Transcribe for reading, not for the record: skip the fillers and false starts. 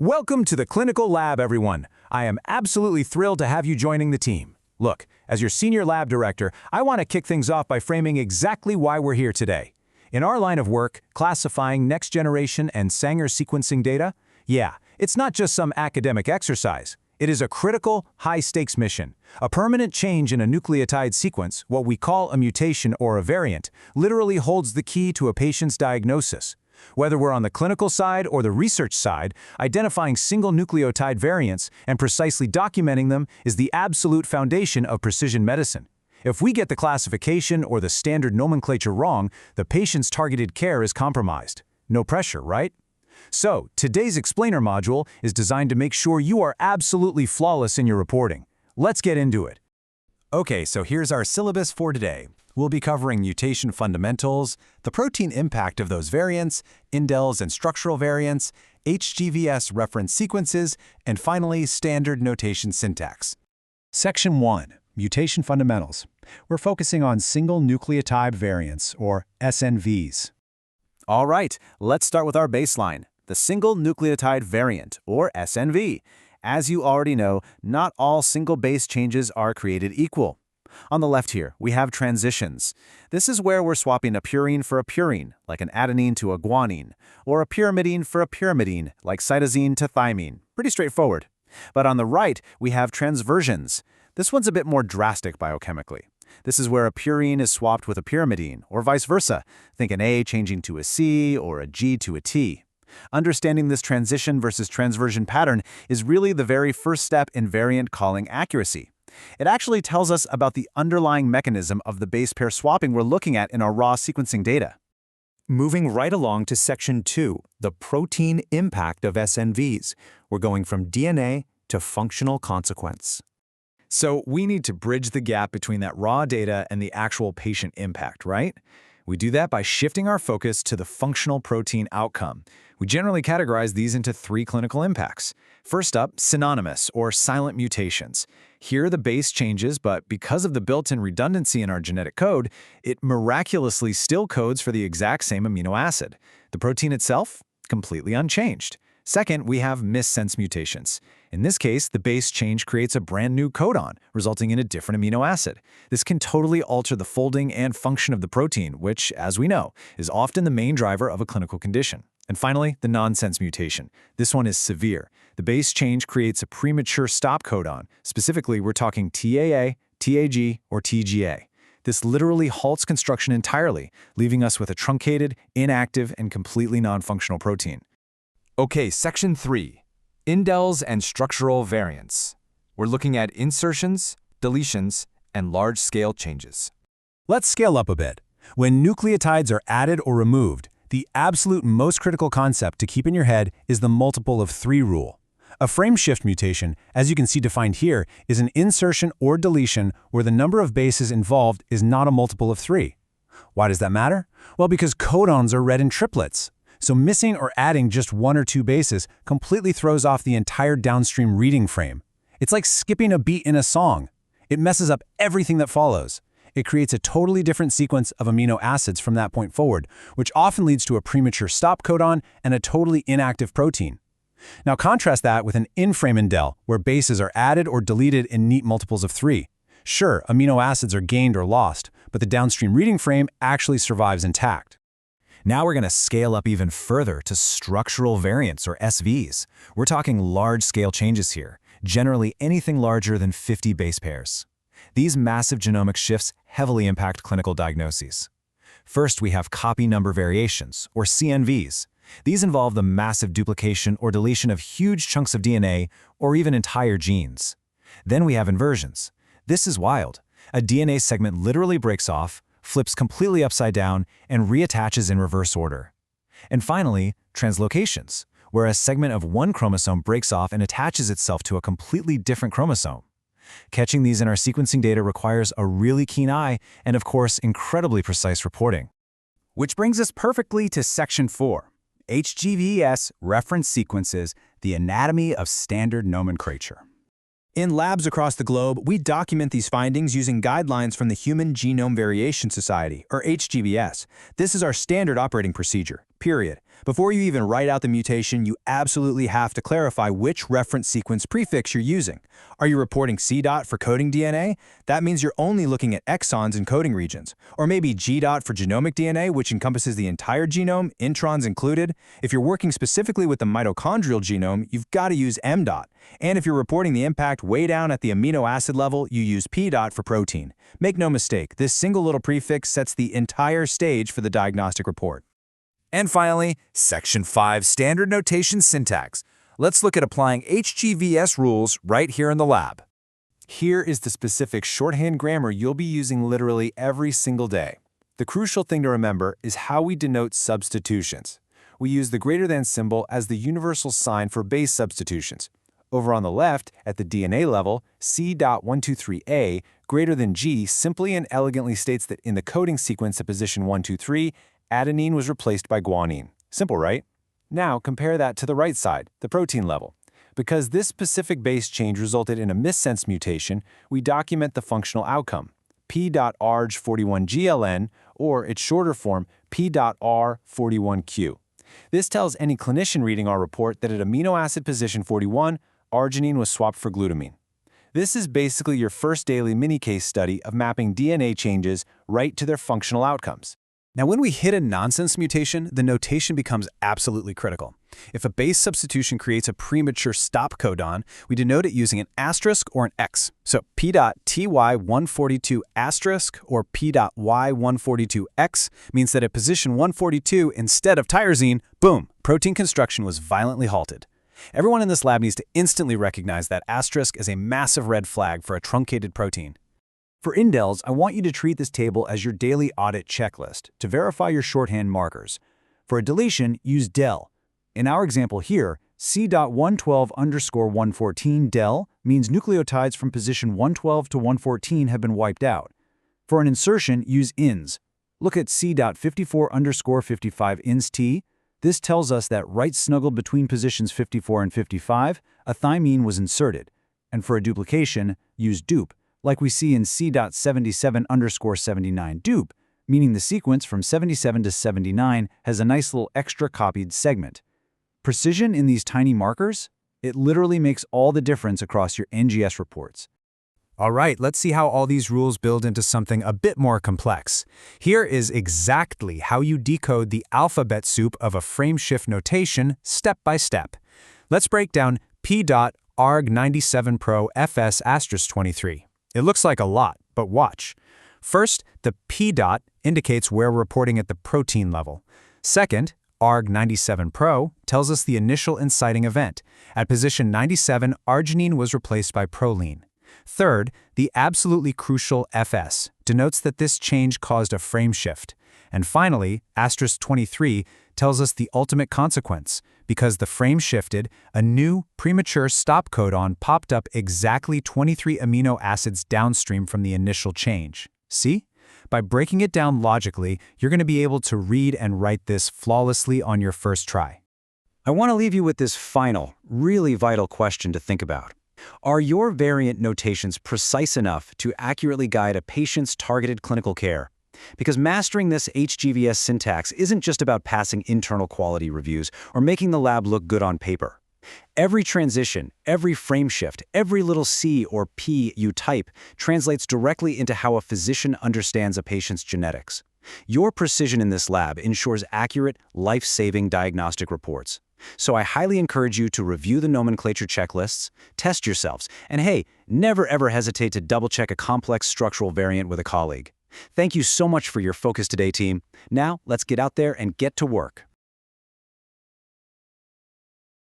Welcome to the clinical lab, everyone. I am absolutely thrilled to have you joining the team. Look, as your senior lab director, I want to kick things off by framing exactly why we're here today. In our line of work, classifying next-generation and Sanger sequencing data, it's not just some academic exercise. It is a critical, high-stakes mission. A permanent change in a nucleotide sequence, what we call a mutation or a variant, literally holds the key to a patient's diagnosis. Whether we're on the clinical side or the research side, identifying single nucleotide variants and precisely documenting them is the absolute foundation of precision medicine. If we get the classification or the standard nomenclature wrong, the patient's targeted care is compromised. No pressure, right? So, today's explainer module is designed to make sure you are absolutely flawless in your reporting. Let's get into it. Okay, so here's our syllabus for today. We'll be covering mutation fundamentals, the protein impact of those variants, indels and structural variants, HGVS reference sequences, and finally, standard notation syntax. Section 1, Mutation Fundamentals. We're focusing on single nucleotide variants, or SNVs. All right, let's start with our baseline, the single nucleotide variant, or SNV. As you already know, not all single base changes are created equal. On the left here, we have transitions. This is where we're swapping a purine for a purine, like an adenine to a guanine, or a pyrimidine for a pyrimidine, like cytosine to thymine. Pretty straightforward. But on the right, we have transversions. This one's a bit more drastic biochemically. This is where a purine is swapped with a pyrimidine, or vice versa. Think an A changing to a C or a G to a T. Understanding this transition versus transversion pattern is really the very first step in variant calling accuracy. It actually tells us about the underlying mechanism of the base pair swapping we're looking at in our raw sequencing data. Moving right along to Section 2, the protein impact of SNVs. We're going from DNA to functional consequence. So we need to bridge the gap between that raw data and the actual patient impact, right? We do that by shifting our focus to the functional protein outcome. We generally categorize these into 3 clinical impacts. First up, synonymous or silent mutations. Here the base changes, but because of the built-in redundancy in our genetic code, it miraculously still codes for the exact same amino acid. The protein itself, completely unchanged. Second, we have missense mutations. In this case, the base change creates a brand new codon, resulting in a different amino acid. This can totally alter the folding and function of the protein, which, as we know, is often the main driver of a clinical condition. And finally, the nonsense mutation. This one is severe. The base change creates a premature stop codon. Specifically, we're talking TAA, TAG, or TGA. This literally halts construction entirely, leaving us with a truncated, inactive, and completely non-functional protein. Okay, Section 3, indels and structural variants. We're looking at insertions, deletions, and large-scale changes. Let's scale up a bit. When nucleotides are added or removed, the absolute most critical concept to keep in your head is the multiple of 3 rule. A frameshift mutation, as you can see defined here, is an insertion or deletion where the number of bases involved is not a multiple of 3. Why does that matter? Well, because codons are read in triplets. So missing or adding just 1 or 2 bases completely throws off the entire downstream reading frame. It's like skipping a beat in a song. It messes up everything that follows. It creates a totally different sequence of amino acids from that point forward, which often leads to a premature stop codon and a totally inactive protein. Now contrast that with an in-frame indel, where bases are added or deleted in neat multiples of 3. Sure, amino acids are gained or lost, but the downstream reading frame actually survives intact. Now we're going to scale up even further to structural variants, or SVs. We're talking large-scale changes here, generally anything larger than 50 base pairs. These massive genomic shifts heavily impact clinical diagnoses. First, we have copy number variations, or CNVs. These involve the massive duplication or deletion of huge chunks of DNA or even entire genes. Then we have inversions. This is wild. A DNA segment literally breaks off, flips completely upside down, and reattaches in reverse order. And finally, translocations, where a segment of one chromosome breaks off and attaches itself to a completely different chromosome. Catching these in our sequencing data requires a really keen eye and, of course, incredibly precise reporting. Which brings us perfectly to Section 4, HGVS reference sequences, the anatomy of standard nomenclature. In labs across the globe, we document these findings using guidelines from the Human Genome Variation Society, or HGVS. This is our standard operating procedure. period. Before you even write out the mutation, you absolutely have to clarify which reference sequence prefix you're using. Are you reporting C. for coding DNA? That means you're only looking at exons in coding regions. Or maybe G. for genomic DNA, which encompasses the entire genome, introns included. If you're working specifically with the mitochondrial genome, you've got to use M. And if you're reporting the impact way down at the amino acid level, you use P. for protein. Make no mistake, this single little prefix sets the entire stage for the diagnostic report. And finally, Section 5, Standard Notation Syntax. Let's look at applying HGVS rules right here in the lab. Here is the specific shorthand grammar you'll be using literally every single day. The crucial thing to remember is how we denote substitutions. We use the greater than symbol as the universal sign for base substitutions. Over on the left, at the DNA level, C.123A greater than G simply and elegantly states that in the coding sequence at position 123, adenine was replaced by guanine. Simple, right? Now compare that to the right side, the protein level. Because this specific base change resulted in a missense mutation, we document the functional outcome, P.ARG41GLN, or its shorter form, P.R41Q. This tells any clinician reading our report that at amino acid position 41, arginine was swapped for glutamine. This is basically your first daily mini-case study of mapping DNA changes right to their functional outcomes. Now, when we hit a nonsense mutation, the notation becomes absolutely critical. If a base substitution creates a premature stop codon, we denote it using an asterisk or an X. So P.TY142 asterisk or P.Y142X means that at position 142, instead of tyrosine, boom, protein construction was violently halted. Everyone in this lab needs to instantly recognize that asterisk as a massive red flag for a truncated protein. For indels, I want you to treat this table as your daily audit checklist to verify your shorthand markers. For a deletion, use del. In our example here, C.112_114 del means nucleotides from position 112 to 114 have been wiped out. For an insertion, use ins. Look at C.54_55 ins t. This tells us that right snuggled between positions 54 and 55, a thymine was inserted. And for a duplication, use dupe, like we see in C.77_79 dupe, meaning the sequence from 77 to 79 has a nice little extra copied segment. Precision in these tiny markers? It literally makes all the difference across your NGS reports. All right, let's see how all these rules build into something a bit more complex. Here is exactly how you decode the alphabet soup of a frameshift notation step by step. Let's break down P.ARG97Pro FS*23. It looks like a lot, but watch. First, the P dot indicates where we're reporting at the protein level. Second, ARG97Pro tells us the initial inciting event. At position 97, arginine was replaced by proline. Third, the absolutely crucial FS denotes that this change caused a frame shift. And finally, *23 tells us the ultimate consequence. Because the frame shifted, a new, premature stop codon popped up exactly 23 amino acids downstream from the initial change. See? By breaking it down logically, you're going to be able to read and write this flawlessly on your first try. I want to leave you with this final, really vital question to think about. Are your variant notations precise enough to accurately guide a patient's targeted clinical care? Because mastering this HGVS syntax isn't just about passing internal quality reviews or making the lab look good on paper. Every transition, every frame shift, every little C or P you type translates directly into how a physician understands a patient's genetics. Your precision in this lab ensures accurate, life-saving diagnostic reports. So I highly encourage you to review the nomenclature checklists, test yourselves, and hey, never ever hesitate to double-check a complex structural variant with a colleague. Thank you so much for your focus today, team. Now, let's get out there and get to work.